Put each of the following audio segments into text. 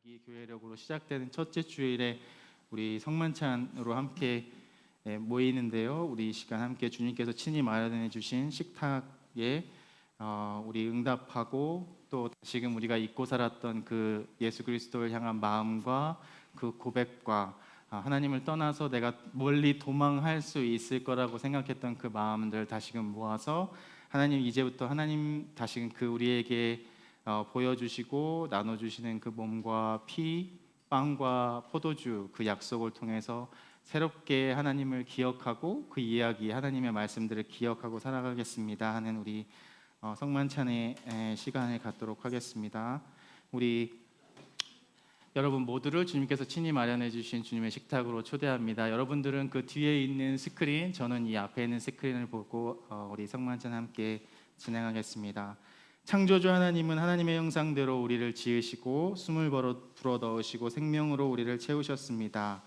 이 교회력으로 시작되는 첫째 주일에 우리 성만찬으로 함께 모이는데요. 우리 이 시간 함께 주님께서 친히 마련해 주신 식탁에 우리 응답하고 또 지금 우리가 잊고 살았던 그 예수 그리스도를 향한 마음과 그 고백과 하나님을 떠나서 내가 멀리 도망할 수 있을 거라고 생각했던 그 마음들 다시금 모아서 하나님, 이제부터 하나님 다시금 그 우리에게 보여주시고 나눠주시는 그 몸과 피, 빵과 포도주, 그 약속을 통해서 새롭게 하나님을 기억하고 그 이야기, 하나님의 말씀들을 기억하고 살아가겠습니다 하는 우리 성만찬의 시간을 갖도록 하겠습니다. 우리 여러분 모두를 주님께서 친히 마련해 주신 주님의 식탁으로 초대합니다. 여러분들은 그 뒤에 있는 스크린, 저는 이 앞에 있는 스크린을 보고 우리 성만찬 함께 진행하겠습니다. 창조주 하나님은 하나님의 형상대로 우리를 지으시고 숨을 불어 넣으시고 생명으로 우리를 채우셨습니다.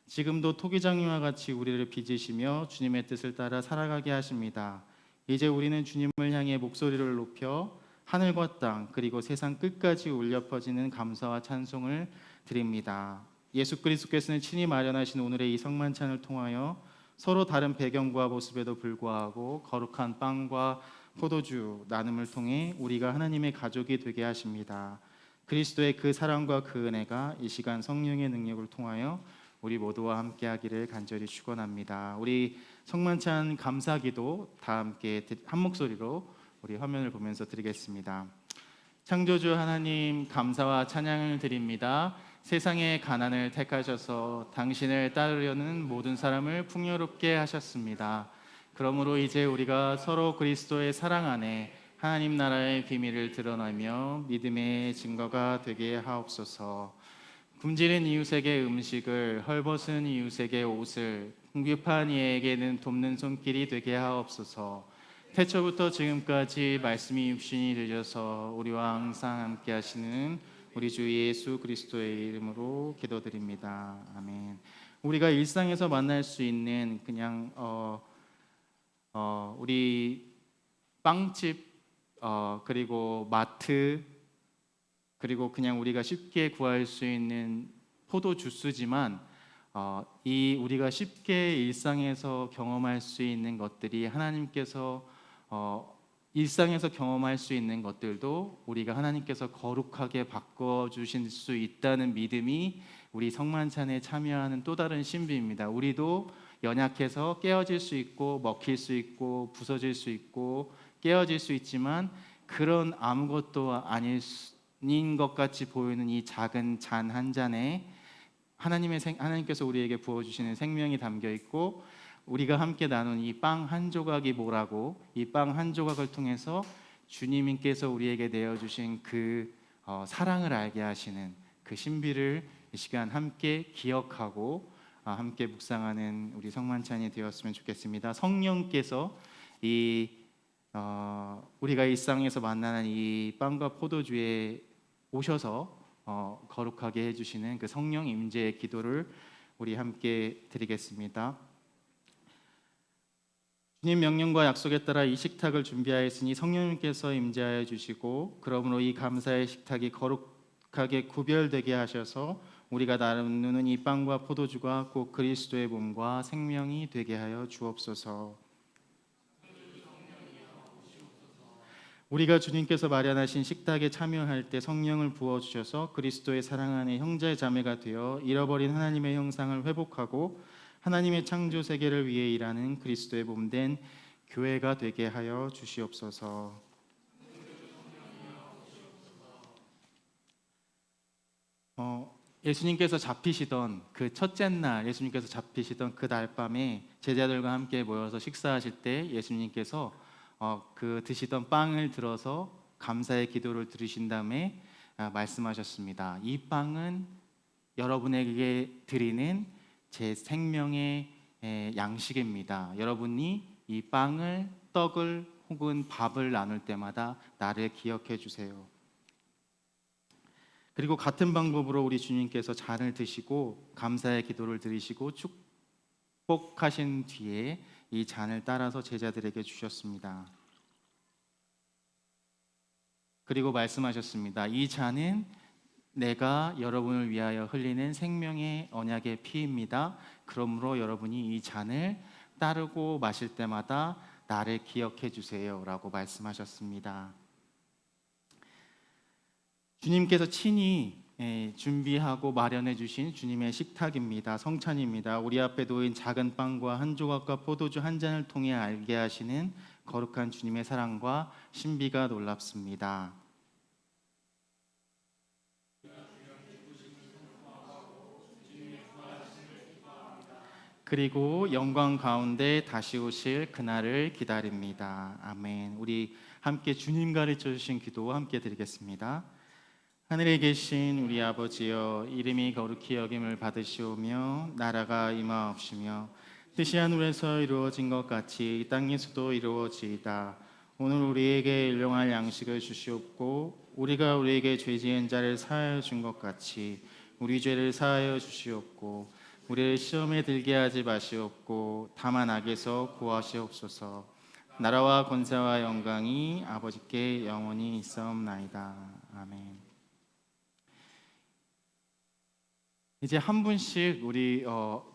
지금도 토기장이와 같이 우리를 빚으시며 주님의 뜻을 따라 살아가게 하십니다. 이제 우리는 주님을 향해 목소리를 높여 하늘과 땅 그리고 세상 끝까지 울려 퍼지는 감사와 찬송을 드립니다. 예수 그리스도께서는 친히 마련하신 오늘의 이 성만찬을 통하여 서로 다른 배경과 모습에도 불구하고 거룩한 빵과 포도주 나눔을 통해 우리가 하나님의 가족이 되게 하십니다. 그리스도의 그 사랑과 그 은혜가 이 시간 성령의 능력을 통하여 우리 모두와 함께 하기를 간절히 축원합니다. 우리 성만찬 감사기도 다 함께 한 목소리로 우리 화면을 보면서 드리겠습니다. 창조주 하나님, 감사와 찬양을 드립니다. 세상의 가난을 택하셔서 당신을 따르려는 모든 사람을 풍요롭게 하셨습니다. 그러므로 이제 우리가 서로 그리스도의 사랑 안에 하나님 나라의 비밀을 드러내며 믿음의 증거가 되게 하옵소서. 굶주린 이웃에게 음식을, 헐벗은 이웃에게 옷을, 궁핍한 이에게는 돕는 손길이 되게 하옵소서. 태초부터 지금까지 말씀이 육신이 되셔서 우리와 항상 함께 하시는 우리 주 예수 그리스도의 이름으로 기도드립니다. 아멘. 우리가 일상에서 만날 수 있는 그냥 우리 빵집 그리고 마트 그리고 그냥 우리가 쉽게 구할 수 있는 포도 주스지만 이 우리가 쉽게 일상에서 경험할 수 있는 것들이 하나님께서 일상에서 경험할 수 있는 것들도 우리가 하나님께서 거룩하게 바꿔주실 수 있다는 믿음이 우리 성만찬에 참여하는 또 다른 신비입니다. 우리도 연약해서 깨어질 수 있고 먹힐 수 있고 부서질 수 있고 깨어질 수 있지만 그런 아무것도 아닌 것 같이 보이는 이 작은 잔 한 잔에 하나님께서 우리에게 부어주시는 생명이 담겨 있고 우리가 함께 나눈 이 빵 한 조각이 뭐라고 이 빵 한 조각을 통해서 주님께서 우리에게 내어주신 그 사랑을 알게 하시는 그 신비를 이 시간 함께 기억하고 함께 묵상하는 우리 성만찬이 되었으면 좋겠습니다. 성령께서 우리가 일상에서 만나는 이 빵과 포도주에 오셔서 거룩하게 해주시는 그 성령 임재의 기도를 우리 함께 드리겠습니다. 주님 명령과 약속에 따라 이 식탁을 준비하였으니 성령님께서 임재하여 주시고 그러므로 이 감사의 식탁이 거룩하게 구별되게 하셔서 우리가 나누는 이 빵과 포도주가 곧 그리스도의 몸과 생명이 되게 하여 주옵소서. 우리가 주님께서 마련하신 식탁에 참여할 때 성령을 부어주셔서 그리스도의 사랑 안에 형제 자매가 되어 잃어버린 하나님의 형상을 회복하고 하나님의 창조 세계를 위해 일하는 그리스도의 몸된 교회가 되게 하여 주시옵소서. 예수님께서 잡히시던 그 첫째 날, 예수님께서 잡히시던 그 날 밤에 제자들과 함께 모여서 식사하실 때 예수님께서 그 드시던 빵을 들어서 감사의 기도를 들으신 다음에 말씀하셨습니다. 이 빵은 여러분에게 드리는 제 생명의 양식입니다. 여러분이 이 빵을, 떡을 혹은 밥을 나눌 때마다 나를 기억해 주세요. 그리고 같은 방법으로 우리 주님께서 잔을 드시고 감사의 기도를 드리시고 축복하신 뒤에 이 잔을 따라서 제자들에게 주셨습니다. 그리고 말씀하셨습니다. 이 잔은 내가 여러분을 위하여 흘리는 생명의 언약의 피입니다. 그러므로 여러분이 이 잔을 따르고 마실 때마다 나를 기억해 주세요 라고 말씀하셨습니다. 주님께서 친히 준비하고 마련해 주신 주님의 식탁입니다. 성찬입니다. 우리 앞에 놓인 작은 빵과 한 조각과 포도주 한 잔을 통해 알게 하시는 거룩한 주님의 사랑과 신비가 놀랍습니다. 그리고 영광 가운데 다시 오실 그날을 기다립니다. 아멘. 우리 함께 주님 가르쳐 주신 기도 함께 드리겠습니다. 하늘에 계신 우리 아버지여, 이름이 거룩히 여김을 받으시오며 나라가 임하옵시며 뜻이 하늘에서 이루어진 것 같이 이 땅에서도 이루어지이다. 오늘 우리에게 일용할 양식을 주시옵고 우리가 우리에게 죄 지은 자를 사하여 준 것 같이 우리 죄를 사하여 주시옵고 우리를 시험에 들게 하지 마시옵고 다만 악에서 구하시옵소서. 나라와 권세와 영광이 아버지께 영원히 있사옵나이다. 아멘. 이제 한 분씩 우리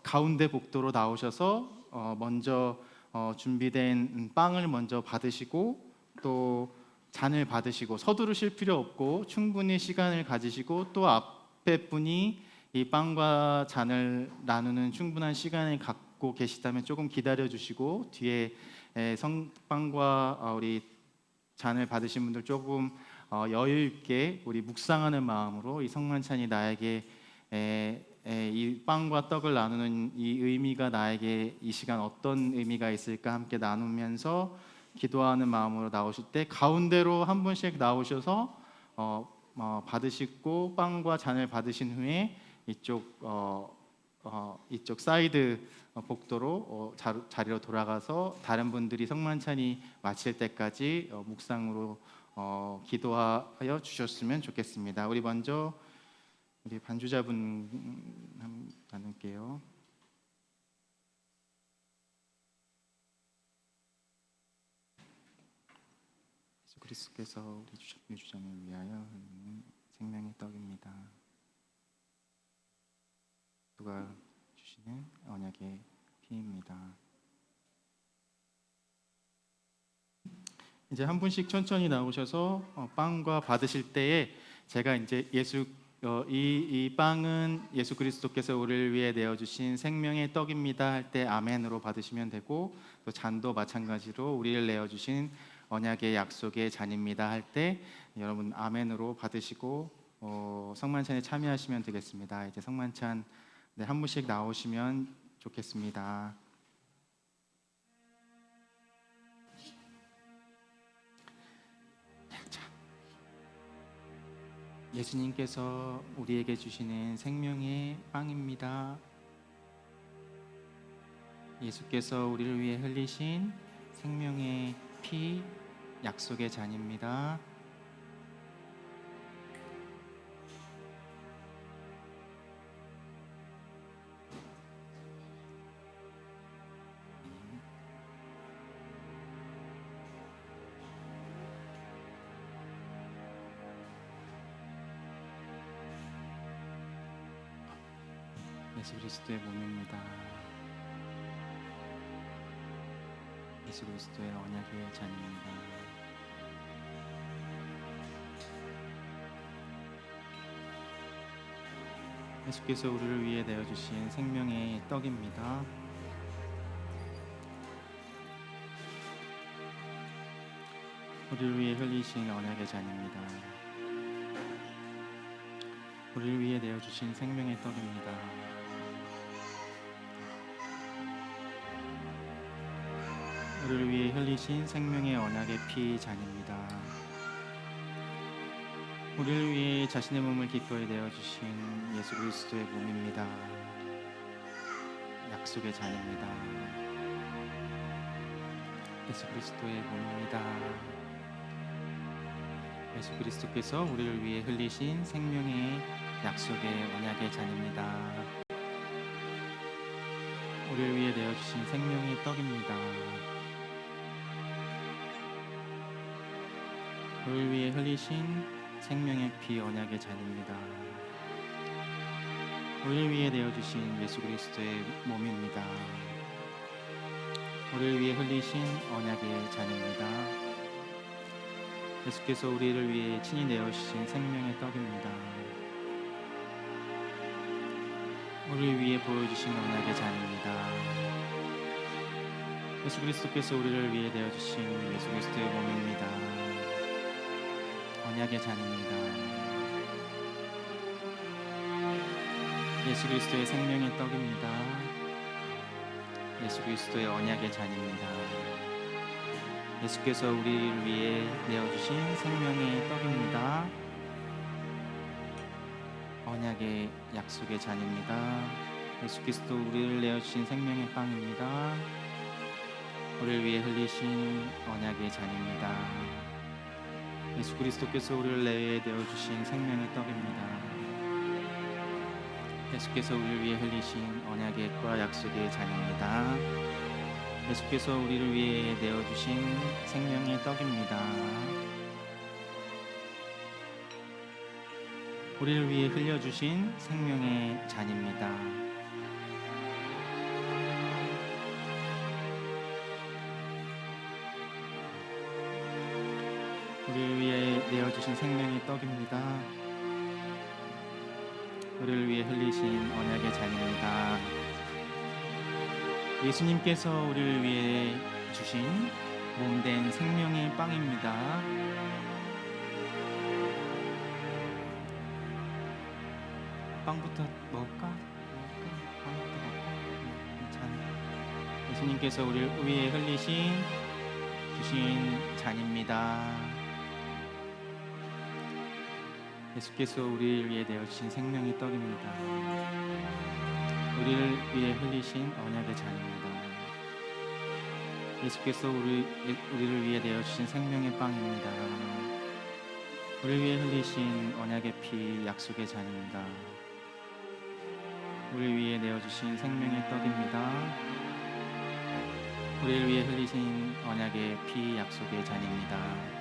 가운데 복도로 나오셔서 먼저 준비된 빵을 먼저 받으시고 또 잔을 받으시고 서두르실 필요 없고 충분히 시간을 가지시고 또 앞에 분이 이 빵과 잔을 나누는 충분한 시간을 갖고 계시다면 조금 기다려 주시고 뒤에 빵과 우리 잔을 받으신 분들 조금 여유 있게 우리 묵상하는 마음으로 이 성만찬이 나에게 이 빵과 떡을 나누는 이 의미가 나에게 이 시간 어떤 의미가 있을까 함께 나누면서 기도하는 마음으로 나오실 때 가운데로 한 분씩 나오셔서 받으시고 빵과 잔을 받으신 후에 이쪽 사이드 복도로 자리로 돌아가서 다른 분들이 성만찬이 마칠 때까지 묵상으로 기도하여 주셨으면 좋겠습니다. 우리 먼저 우리 반주자분 나눌게요. 예수 그리스도께서 우리 주장을 위하여 생명의 떡입니다. 누가 주시는 언약의 피입니다. 이제 한 분씩 천천히 나오셔서 빵과 받으실 때에 제가 이제 이 빵은 예수 그리스도께서 우리를 위해 내어 주신 생명의 떡입니다 할 때 아멘으로 받으시면 되고 또 잔도 마찬가지로 우리를 내어 주신 언약의 약속의 잔입니다 할 때 여러분 아멘으로 받으시고 성만찬에 참여하시면 되겠습니다. 이제 성만찬 한 분씩 나오시면 좋겠습니다. 예수님께서 우리에게 주시는 생명의 빵입니다. 예수께서 우리를 위해 흘리신 생명의 피, 약속의 잔입니다. 예수 그리스도의 몸입니다. 예수 그리스도의 언약의 잔입니다. 예수께서 우리를 위해 내어주신 생명의 떡입니다. 우리를 위해 흘리신 언약의 잔입니다. 우리를 위해 내어주신 생명의 떡입니다. 우리를 위해 흘리신 생명의 언약의 피 잔입니다. 우리를 위해 자신의 몸을 기꺼이 내어주신 예수 그리스도의 몸입니다. 약속의 잔입니다. 예수 그리스도의 몸입니다. 예수 그리스도께서 우리를 위해 흘리신 생명의 약속의 언약의 잔입니다. 우리를 위해 내어주신 생명의 떡입니다. 우리를 위해 흘리신 생명의 피 언약의 잔입니다. 우리를 위해 내어주신 예수 그리스도의 몸입니다. 우리를 위해 흘리신 언약의 잔입니다. 예수께서 우리를 위해 친히 내어주신 생명의 떡입니다. 우리를 위해 보여주신 언약의 잔입니다. 예수 그리스도께서 우리를 위해 내어주신 예수 그리스도의 몸입니다. 언약의 잔입니다. 예수 그리스도의 생명의 떡입니다. 예수 그리스도의 언약의 잔입니다. 예수께서 우리를 위해 내어주신 생명의 떡입니다. 언약의 약속의 잔입니다. 예수 그리스도 우리를 내어주신 생명의 빵입니다. 우리를 위해 흘리신 언약의 잔입니다. 예수 그리스도께서 우리를 위해 내어주신 생명의 떡입니다. 예수께서 우리를 위해 흘리신 언약의 과 약속의 잔입니다. 예수께서 우리를 위해 내어주신 생명의 떡입니다. 우리를 위해 흘려주신 생명의 잔입니다. 우리를 위해 내어주신 생명의 떡입니다. 우리를 위해 흘리신 언약의 잔입니다. 예수님께서 우리를 위해 주신 몸된 생명의 빵입니다. 빵부터 먹을까? 빵부터 먹고 괜찮아. 예수님께서 우리를 위해 주신 잔입니다. 예수께서 우리를 위해 내어주신 생명의 떡입니다. 우리를 위해 흘리신 언약의 잔입니다. 예수께서 우리를 위해 내어주신 생명의 빵입니다. 우리를 위해 흘리신 언약의 피 약속의 잔입니다. 우리를 위해 내어주신 생명의 떡입니다. 우리를 위해 흘리신 언약의 피 약속의 잔입니다.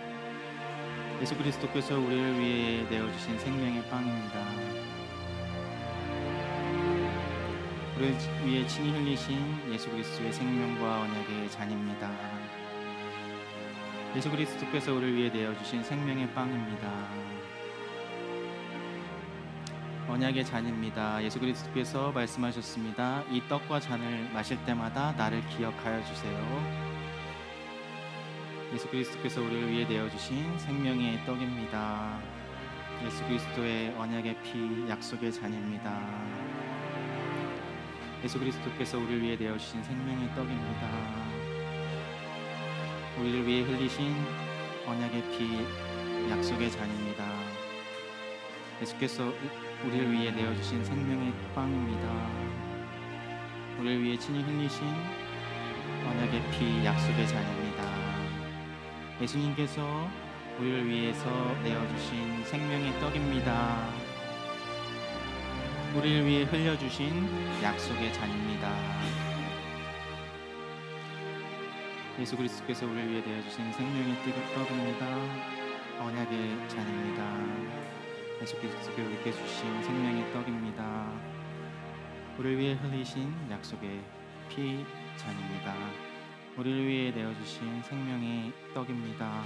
예수 그리스도께서 우리를 위해 내어주신 생명의 빵입니다. 우리를 위해 친히 흘리신 예수 그리스도의 생명과 언약의 잔입니다. 예수 그리스도께서 우리를 위해 내어주신 생명의 빵입니다. 언약의 잔입니다. 예수 그리스도께서 말씀하셨습니다. 이 떡과 잔을 마실 때마다 나를 기억하여 주세요. 예수 그리스도께서 우리를 위해 내어주신 생명의 떡입니다. 예수 그리스도의 언약의 피 약속의 잔입니다. 예수 그리스도께서 우리를 위해 내어주신 생명의 떡입니다. 우리를 위해 흘리신 언약의 피 약속의 잔입니다. 예수께서 우리를 위해 내어주신 생명의 빵입니다. 우리를 위해 친히 흘리신 언약의 피 약속의 잔입니다. 예수님께서 우리를 위해서 내어주신 생명의 떡입니다. 우리를 위해 흘려주신 약속의 잔입니다. 예수 그리스도께서 우리를 위해 내어주신 생명의 떡입니다. 언약의 잔입니다. 예수 그리스도께서 우리에게 주신 생명의 떡입니다. 우리를 위해 흘리신 약속의 피 잔입니다. 우리를 위해 내어주신 생명의 떡입니다.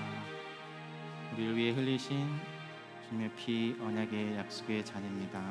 우리를 위해 흘리신 주님의 피 언약의 약속의 잔입니다.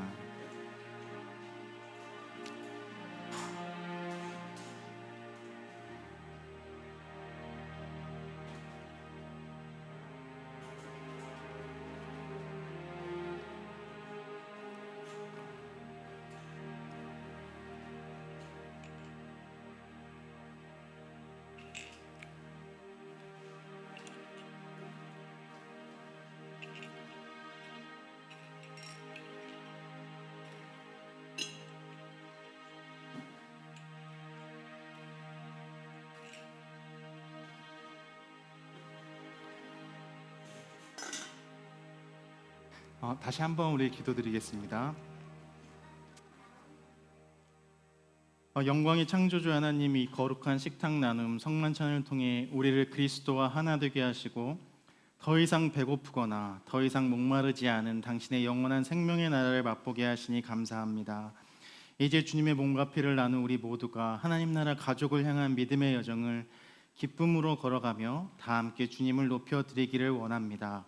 다시 한번 우리 기도드리겠습니다. 영광의 창조주 하나님이 거룩한 식탁 나눔 성만찬을 통해 우리를 그리스도와 하나 되게 하시고 더 이상 배고프거나 더 이상 목마르지 않은 당신의 영원한 생명의 나라를 맛보게 하시니 감사합니다. 이제 주님의 몸과 피를 나눈 우리 모두가 하나님 나라 가족을 향한 믿음의 여정을 기쁨으로 걸어가며 다 함께 주님을 높여드리기를 원합니다.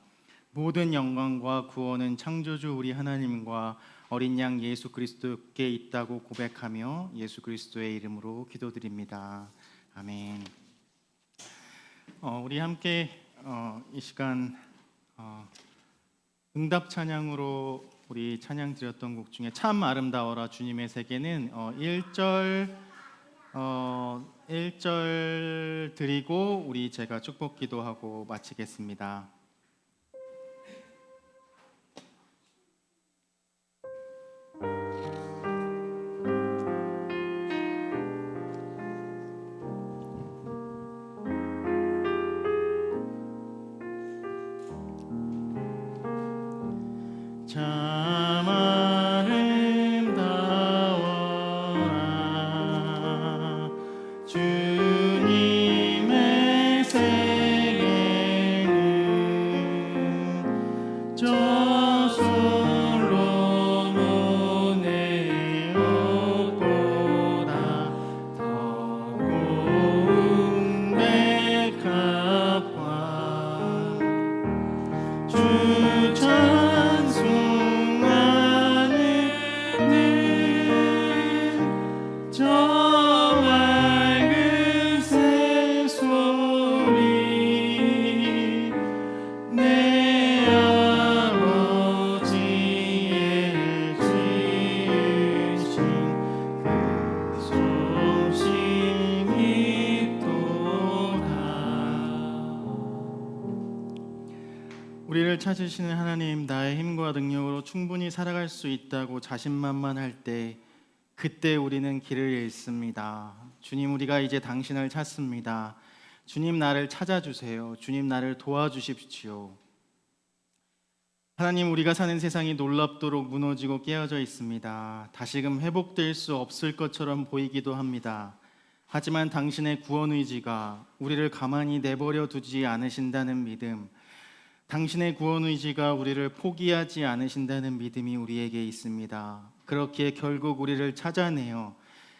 모든 영광과 구원은 창조주 우리 하나님과 어린 양 예수 그리스도께 있다고 고백하며 예수 그리스도의 이름으로 기도드립니다. 아멘. 우리 함께 이 시간 응답 찬양으로 우리 찬양 드렸던 곡 중에 참 아름다워라 주님의 세계는 1절 드리고 우리 제가 축복 기도하고 마치겠습니다. 참 아름다워라 주님의 세계는 저 솔로몬의 옷보다 더 고운 백합화 주 우리를 찾으시는 하나님, 나의 힘과 능력으로 충분히 살아갈 수 있다고 자신만만할 때 그때 우리는 길을 잃습니다. 주님, 우리가 이제 당신을 찾습니다. 주님, 나를 찾아주세요. 주님, 나를 도와주십시오. 하나님, 우리가 사는 세상이 놀랍도록 무너지고 깨어져 있습니다. 다시금 회복될 수 없을 것처럼 보이기도 합니다. 하지만 당신의 구원 의지가 우리를 가만히 내버려 두지 않으신다는 믿음, 당신의 구원 의지가 우리를 포기하지 않으신다는 믿음이 우리에게 있습니다. 그렇기에 결국 우리를 찾아내어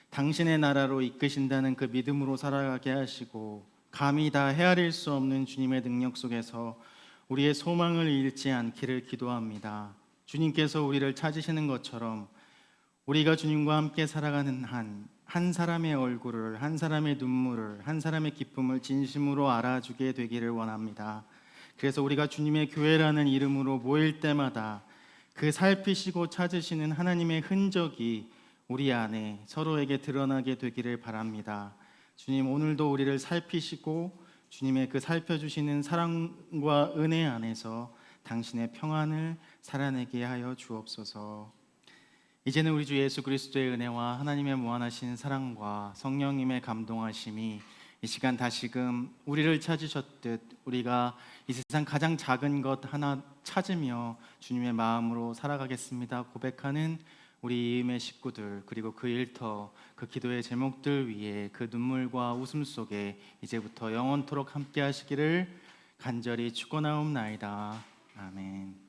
당신의 나라로 이끄신다는 그 믿음으로 살아가게 하시고 감히 다 헤아릴 수 없는 주님의 능력 속에서 우리의 소망을 잃지 않기를 기도합니다. 주님께서 우리를 찾으시는 것처럼 우리가 주님과 함께 살아가는 한 사람의 얼굴을, 한 사람의 눈물을, 한 사람의 기쁨을 진심으로 알아주게 되기를 원합니다. 그래서 우리가 주님의 교회라는 이름으로 모일 때마다 그 살피시고 찾으시는 하나님의 흔적이 우리 안에 서로에게 드러나게 되기를 바랍니다. 주님, 오늘도 우리를 살피시고 주님의 그 살펴주시는 사랑과 은혜 안에서 당신의 평안을 살아내게 하여 주옵소서. 이제는 우리 주 예수 그리스도의 은혜와 하나님의 무한하신 사랑과 성령님의 감동하심이 이 시간 다시금 우리를 찾으셨듯 우리가 이 세상 가장 작은 것 하나 찾으며 주님의 마음으로 살아가겠습니다 고백하는 우리 이음의 식구들, 그리고 그 일터, 그 기도의 제목들 위에 그 눈물과 웃음 속에 이제부터 영원토록 함께 하시기를 간절히 축원하옵나이다. 아멘.